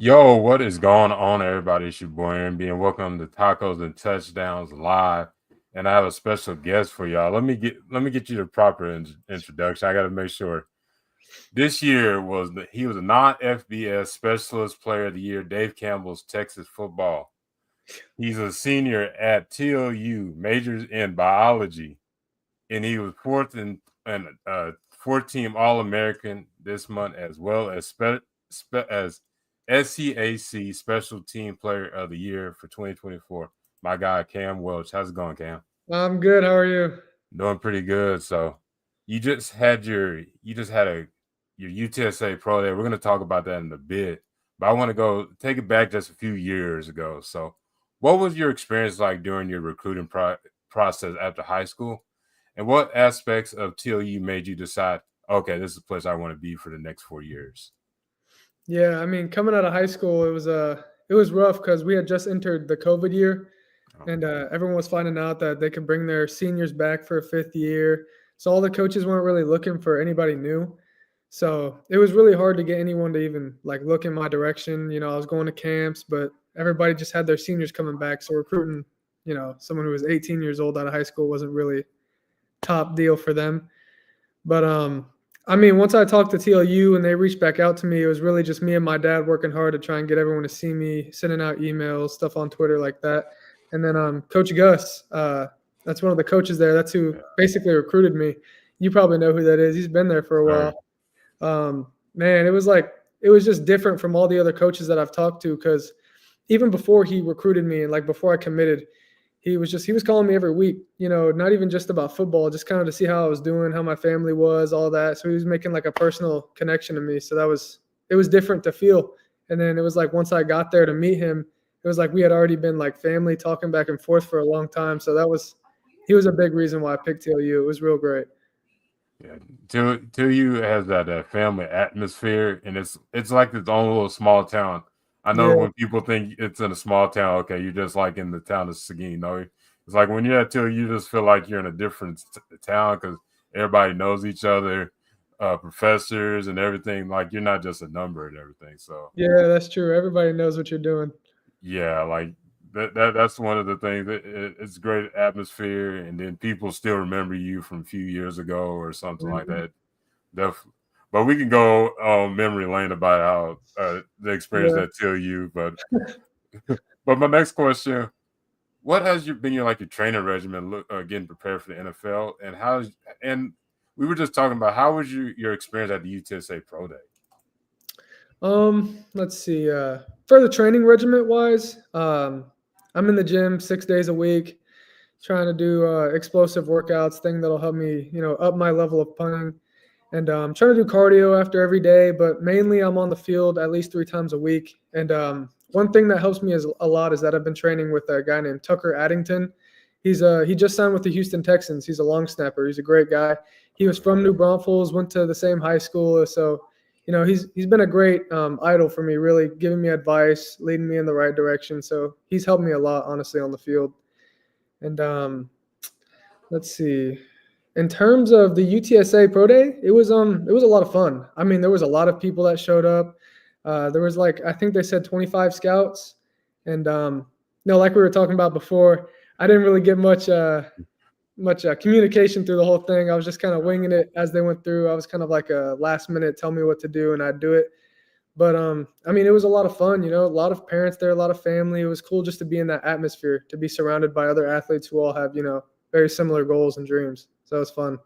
Yo, what is going on, everybody? It's your boy Aaron and welcome to Tacos and Touchdowns Live. And I have a special guest for y'all. Let me get you the proper introduction. I got to make sure. This year he was a non-FBS Specialist Player of the Year, Dave Campbell's Texas football. He's a senior at TLU, majors in biology, and he was fourth team All-American this month, as well as SCAC Special Team Player of the Year for 2024. My guy Cam Welch. How's it going, Cam? I'm good. How are you? Doing pretty good. So you just had your UTSA Pro Day. We're going to talk about that in a bit, but I want to go take it back just a few years ago. So what was your experience like during your recruiting process after high school, and what aspects of TLU made you decide, okay, this is the place I want to be for the next 4 years? Yeah, I mean, coming out of high school, it was rough because we had just entered the COVID year, and everyone was finding out that they could bring their seniors back for a fifth year. So all the coaches weren't really looking for anybody new. So it was really hard to get anyone to even like look in my direction. I was going to camps, but everybody just had their seniors coming back. So recruiting, someone who was 18 years old out of high school wasn't really top deal for them. But I mean, once I talked to TLU and they reached back out to me, it was really just me and my dad working hard to try and get everyone to see me, sending out emails, stuff on Twitter like that. And then Coach Gus, that's one of the coaches there. That's who basically recruited me. You probably know who that is. He's been there for a while. Man, it was just different from all the other coaches that I've talked to, because even before he recruited me and like before I committed, he was calling me every week, not even just about football, just kind of to see how I was doing, how my family was, all that. So he was making like a personal connection to me. So it was different to feel. And then it was like once I got there to meet him, it was like we had already been like family talking back and forth for a long time. So he was a big reason why I picked TLU. It was real great. Yeah, TLU has that family atmosphere, and it's like its own little small town. I know when people think it's in a small town, okay, you're just like in the town of Seguin. No, it's like when you're at TLU, you just feel like you're in a different town because everybody knows each other, professors and everything. Like you're not just a number and everything. So yeah, that's true. Everybody knows what you're doing. Yeah, like that's one of the things. It's great atmosphere, and then people still remember you from a few years ago or something like that. Definitely. But we can go on memory lane about how the experience at TLU. But but my next question: what has been your training regimen getting prepared for the NFL, and we were just talking about how was your experience at the UTSA Pro Day? Let's see. For the training regiment wise, I'm in the gym 6 days a week, trying to do explosive workouts, thing that'll help me, up my level of punting. And I'm trying to do cardio after every day, but mainly I'm on the field at least 3 times a week. And one thing that helps me a lot is that I've been training with a guy named Tucker Addington. He just signed with the Houston Texans. He's a long snapper. He's a great guy. He was from New Braunfels, went to the same high school. So, he's been a great idol for me, really giving me advice, leading me in the right direction. So he's helped me a lot, honestly, on the field. And let's see. In terms of the UTSA Pro Day, it was a lot of fun. I mean, there was a lot of people that showed up. There was I think they said 25 scouts, and like we were talking about before, I didn't really get much communication through the whole thing. I was just kind of winging it as they went through. I was kind of like a last minute, tell me what to do, and I'd do it. But I mean, it was a lot of fun. A lot of parents there, a lot of family. It was cool just to be in that atmosphere, to be surrounded by other athletes who all have very similar goals and dreams. So it was fun.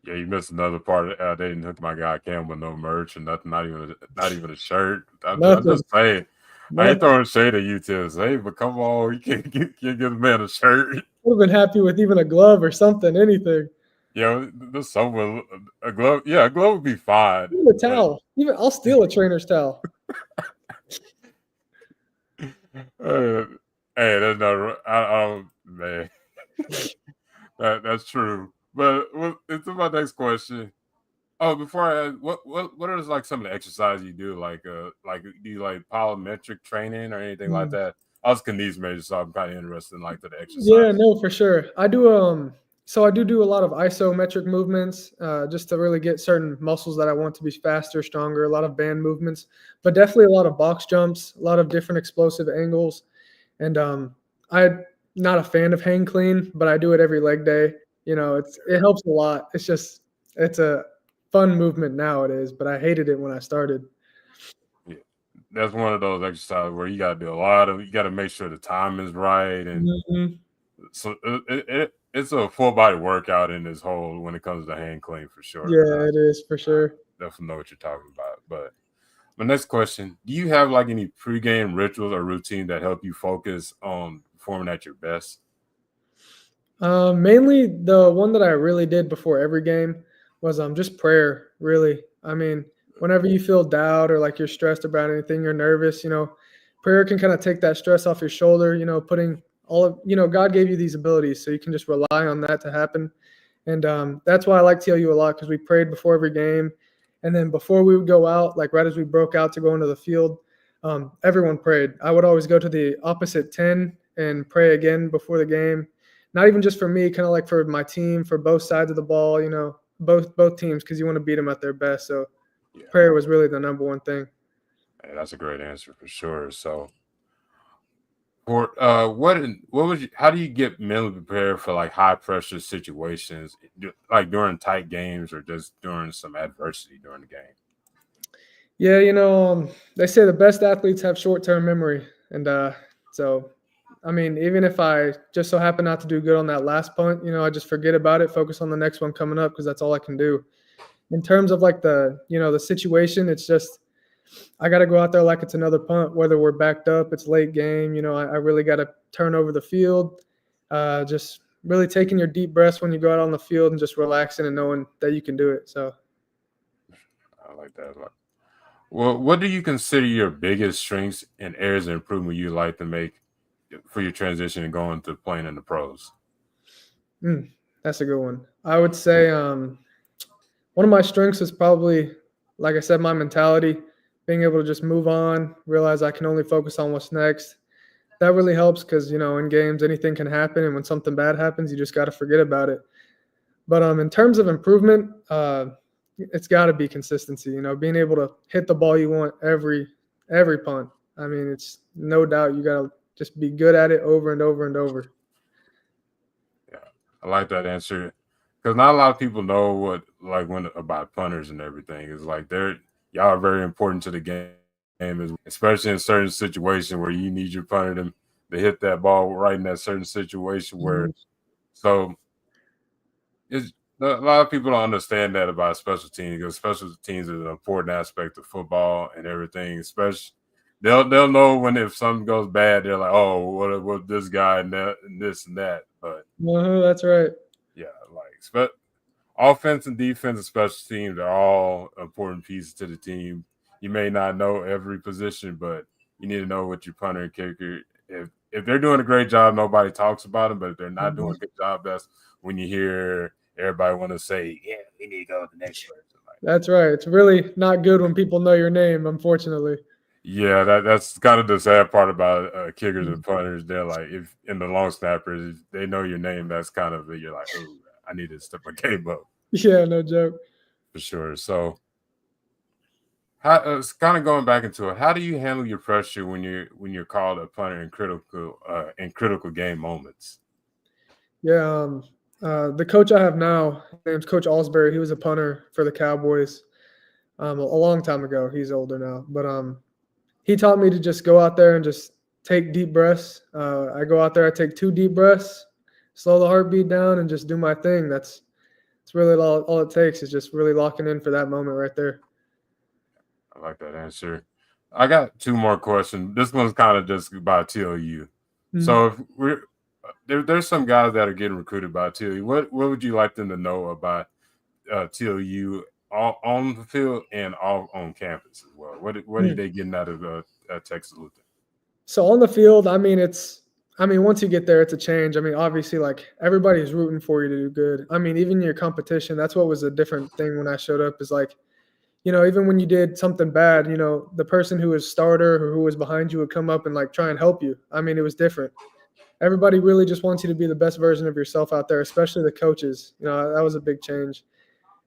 Yeah, you missed another part. They didn't hook my guy Cam with no merch and nothing, not even a shirt. I'm just saying. I ain't throwing shade at UTSA, but come on, you can't give a man a shirt. Would have been happy with even a glove or something, anything. Yeah, there's somewhere a glove. Yeah, a glove would be fine. Even a towel. Even I'll steal a trainer's towel. Hey, that's not. I don't, man. That's true. But into my next question. Oh, before I ask, what are some of the exercises you do? Do you like plyometric training or anything like that? I was a kinesiology major, so I'm kind of interested in the exercise. Yeah, no, for sure. I do So I do a lot of isometric movements, just to really get certain muscles that I want to be faster, stronger. A lot of band movements, but definitely a lot of box jumps, a lot of different explosive angles. And I'm not a fan of hang clean, but I do it every leg day. It helps a lot. It's a fun movement nowadays, but I hated it when I started. Yeah. That's one of those exercises where you got to do you got to make sure the time is right. And Mhm. so it's a full body workout in this whole when it comes to hang clean for sure. Yeah, it is for I sure. definitely know what you're talking about. But my next question, do you have like any pregame rituals or routine that help you focus on performing at your best? Mainly the one that I really did before every game was just prayer. Really, I mean, whenever you feel doubt or like you're stressed about anything, you're nervous. Prayer can kind of take that stress off your shoulder. Putting all of God gave you these abilities, so you can just rely on that to happen. And that's why I like TLU a lot because we prayed before every game, and then before we would go out, like right as we broke out to go into the field, everyone prayed. I would always go to the opposite 10 and pray again before the game, not even just for me, kind of like for my team, for both sides of the ball, both teams, because you want to beat them at their best. So Yeah, prayer was really the number one thing. hey, that's a great answer for sure. So, for what was you, how do you get mentally prepared for like high pressure situations, like during tight games or just during some adversity during the game? Yeah, they say the best athletes have short-term memory, and so I mean, even if I just so happen not to do good on that last punt, I just forget about it, focus on the next one coming up because that's all I can do. In terms of like the situation, it's just I got to go out there like it's another punt, whether we're backed up, it's late game. I really got to turn over the field. Just really taking your deep breaths when you go out on the field and just relaxing and knowing that you can do it. So, I like that a lot. Well, what do you consider your biggest strengths and areas of improvement you like to make for your transition and going to playing in the pros? mm, that's a good one. I would say one of my strengths is probably, like I said, my mentality, being able to just move on, realize I can only focus on what's next. That really helps because in games anything can happen, and when something bad happens, you just got to forget about it. But in terms of improvement, it's got to be consistency. Being able to hit the ball you want every punt. I mean, it's no doubt you got to just be good at it over and over and over. Yeah, I like that answer because not a lot of people know what like when about punters and everything. It's like y'all are very important to the game, especially in certain situations where you need your punter to hit that ball right in that certain situation where Mhm. so it's a lot of people don't understand that about special teams because special teams is an important aspect of football and everything. Especially they'll know when if something goes bad, they're like, oh, what this guy and that and this and that. But That's right. yeah, offense and defense and special teams are all important pieces to the team. You may not know every position, but you need to know what your punter and kicker. If they're doing a great job, nobody talks about them. But if they're not doing Mhm. a good job, that's when you hear everybody want to say, "Yeah, we need to go with the next person." Like, That's right. It's really not good when people know your name, unfortunately. yeah, that's kind of the sad part about kickers Mhm. and punters. They're like, if in the long snappers, if they know your name. That's kind of you're like, oh, I need to step my game up Yeah, no joke. for sure. So how it's kind of going back into it. How do you handle your pressure when you're called a punter in critical game moments? Yeah, the coach I have now, his name's Coach Alsbury. He was a punter for the Cowboys a long time ago. He's older now, but he taught me to just go out there and just take deep breaths. I go out there, I take 2 deep breaths, slow the heartbeat down, and just do my thing. It's really all it takes is just really locking in for that moment right there. I like that answer. I got two more questions. This one's kind of just about TLU. Mhm. So if there's some guys that are getting recruited by TLU. What would you like them to know about TLU all on the field and all on campus as well? What are Mm. they getting out of Texas Lutheran? So on the field, once you get there, it's a change. I mean, obviously, like everybody's rooting for you to do good. I mean, even your competition, that's what was a different thing when I showed up is like, even when you did something bad, the person who was starter or who was behind you would come up and like try and help you. I mean, it was different. everybody really just wants you to be the best version of yourself out there, especially the coaches. That was a big change.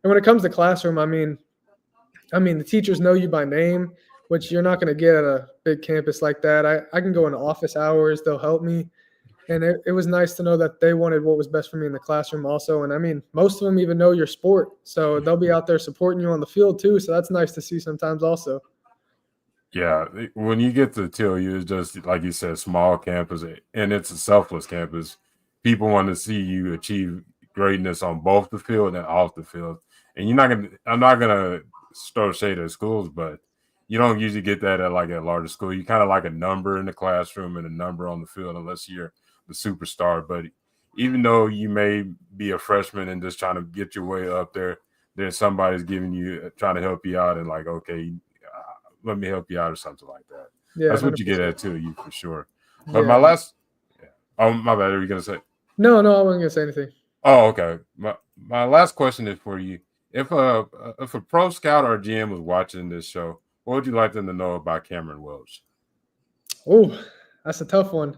And when it comes to classroom, I mean, the teachers know you by name, which you're not going to get at a big campus like that. I can go into office hours. They'll help me. And it was nice to know that they wanted what was best for me in the classroom also. And I mean, most of them even know your sport. So they'll be out there supporting you on the field too. So that's nice to see sometimes also. Yeah, when you get to TLU, it's just like you said, small campus, and it's a selfless campus. People want to see you achieve greatness on both the field and off the field. And I'm not gonna throw shade at schools, but you don't usually get that at like a larger school. You kind of like a number in the classroom and a number on the field, unless you're the superstar. But even though you may be a freshman and just trying to get your way up there, then somebody's giving you trying to help you out and like, okay, let me help you out or something like that. Yeah, That's what you get 100%. at TLU for sure. But Yeah. my last, oh my bad, are you gonna say? No, I wasn't gonna say anything. Oh, okay. My last question is for you. If a pro scout or GM was watching this show, what would you like them to know about Cameron Welch? Oh, that's a tough one.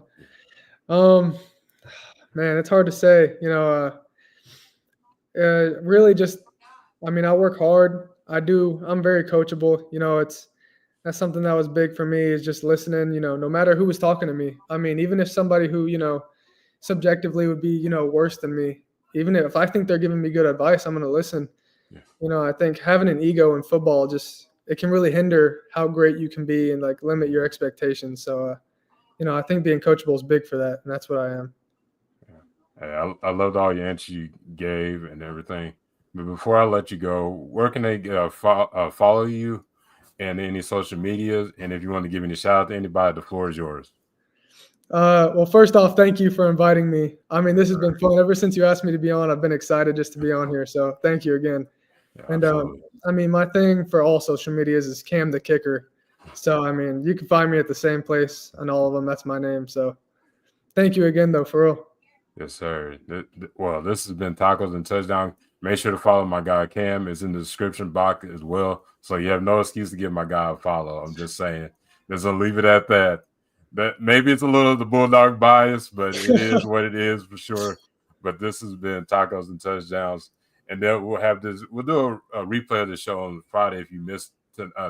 Man, it's hard to say. Really just, I mean, I work hard. I'm very coachable. That's something that was big for me is just listening, no matter who was talking to me. I mean, even if somebody who, subjectively would be, worse than me, even if I think they're giving me good advice, I'm going to listen. Yeah. I think having an ego in football it can really hinder how great you can be and like limit your expectations. So, I think being coachable is big for that. And that's what I am. Hey, I loved all your answers you gave and everything. But before I let you go, where can they follow you and any social medias? And if you want to give any shout out to anybody, the floor is yours. Well, first off, thank you for inviting me. I mean, this has been fun. Ever since you asked me to be on, I've been excited just to be on here. So thank you again. Yeah, And I mean, my thing for all social medias is Cam the Kicker. So I mean, you can find me at the same place on all of them. That's my name. So thank you again, though, for real. Yes, sir. Well, this has been Tacos and Touchdown. Make sure to follow my guy Cam. It's in the description box as well. So you have no excuse to give my guy a follow. I'm just saying. Just gonna leave it at that. That maybe it's a little of the Bulldog bias, but it is what it is for sure. But this has been Tacos and Touchdowns. And then we'll do a replay of the show on Friday if you missed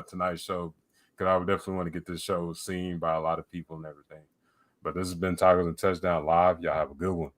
tonight's show, because I would definitely want to get this show seen by a lot of people and everything. But this has been Tacos and Touchdown Live. Y'all have a good one.